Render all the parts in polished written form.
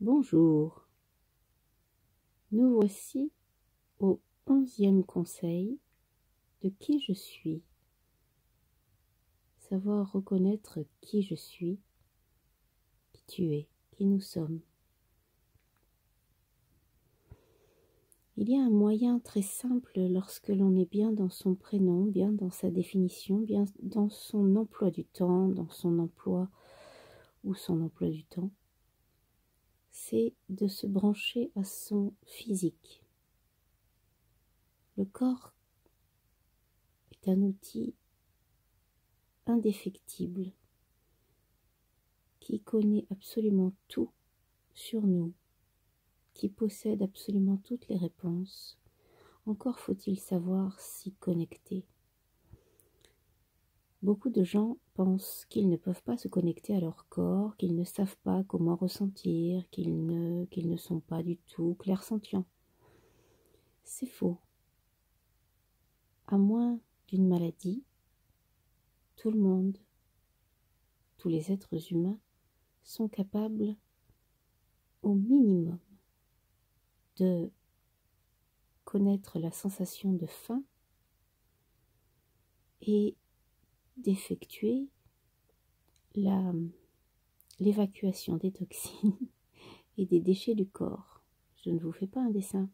Bonjour, nous voici au 11e conseil de qui je suis. Savoir reconnaître qui je suis, qui tu es, qui nous sommes. Il y a un moyen très simple lorsque l'on est bien dans son prénom, bien dans sa définition, bien dans son emploi du temps, dans son emploi ou son emploi du temps, c'est de se brancher à son physique. Le corps est un outil indéfectible qui connaît absolument tout sur nous, qui possède absolument toutes les réponses. Encore faut-il savoir s'y connecter. Beaucoup de gens pensent qu'ils ne peuvent pas se connecter à leur corps, qu'ils ne savent pas comment ressentir, qu'ils ne sont pas du tout clairsentients. C'est faux. À moins d'une maladie, tout le monde, tous les êtres humains sont capables au minimum de connaître la sensation de faim et d'effectuer l'évacuation des toxines et des déchets du corps. Je ne vous fais pas un dessin.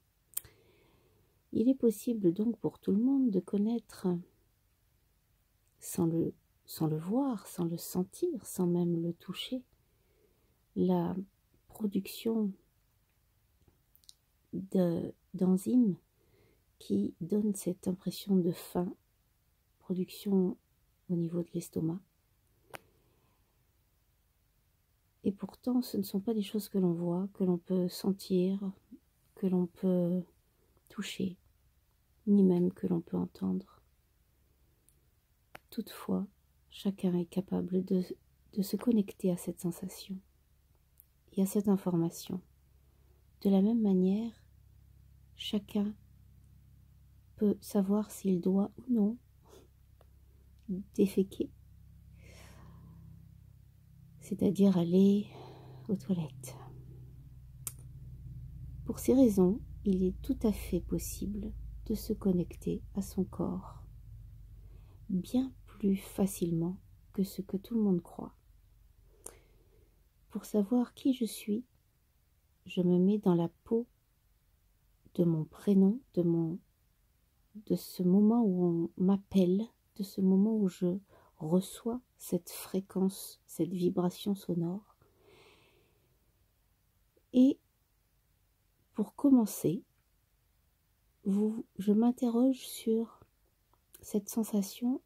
Il est possible donc pour tout le monde de connaître, sans le voir, sans le sentir, sans même le toucher, la production d'enzymes qui donnent cette impression de faim, production au niveau de l'estomac. Et pourtant, ce ne sont pas des choses que l'on voit, que l'on peut sentir, que l'on peut toucher, ni même que l'on peut entendre. Toutefois, chacun est capable de se connecter à cette sensation et à cette information. De la même manière, chacun peut savoir s'il doit ou non déféquer, c'est-à-dire aller aux toilettes. Pour ces raisons, il est tout à fait possible de se connecter à son corps, bien plus facilement que ce que tout le monde croit. Pour savoir qui je suis, je me mets dans la peau de mon prénom, de ce moment où on m'appelle, de ce moment où je reçois cette fréquence, cette vibration sonore. Et pour commencer, je m'interroge sur cette sensation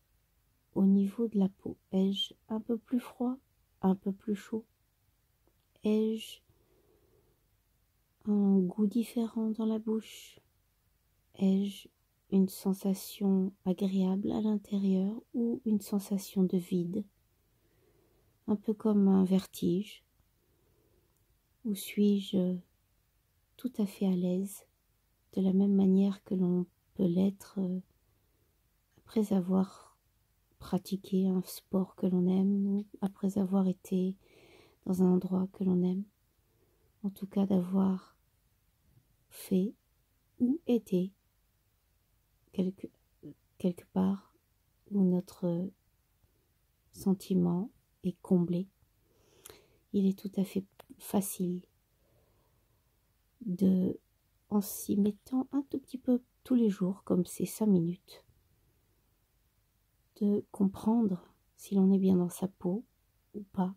au niveau de la peau. Ai-je un peu plus froid, un peu plus chaud? Ai-je un goût différent dans la bouche? Ai-je une sensation agréable à l'intérieur ou une sensation de vide, un peu comme un vertige? Ou suis-je tout à fait à l'aise, de la même manière que l'on peut l'être après avoir pratiqué un sport que l'on aime ou après avoir été dans un endroit que l'on aime, en tout cas d'avoir fait ou été quelque part où notre sentiment est comblé. Il est tout à fait facile en s'y mettant un tout petit peu tous les jours, comme ces 5 minutes, de comprendre si l'on est bien dans sa peau ou pas.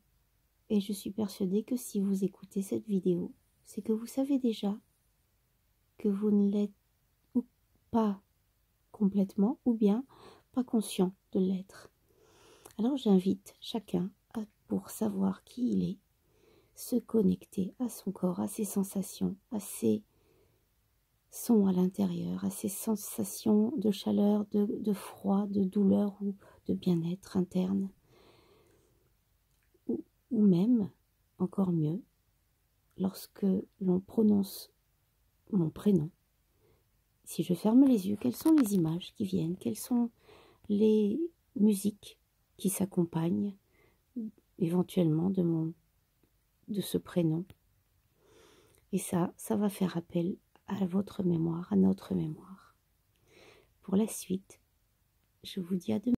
Et je suis persuadée que si vous écoutez cette vidéo, c'est que vous savez déjà que vous ne l'êtes ou pas complètement ou bien pas conscient de l'être. Alors j'invite chacun pour savoir qui il est, se connecter à son corps, à ses sensations, à ses sons à l'intérieur, à ses sensations de chaleur, de froid, de douleur ou de bien-être interne. Ou même, encore mieux, lorsque l'on prononce mon prénom, si je ferme les yeux, quelles sont les images qui viennent? Quelles sont les musiques qui s'accompagnent éventuellement de ce prénom? Et ça va faire appel à votre mémoire, à notre mémoire. Pour la suite, je vous dis à demain.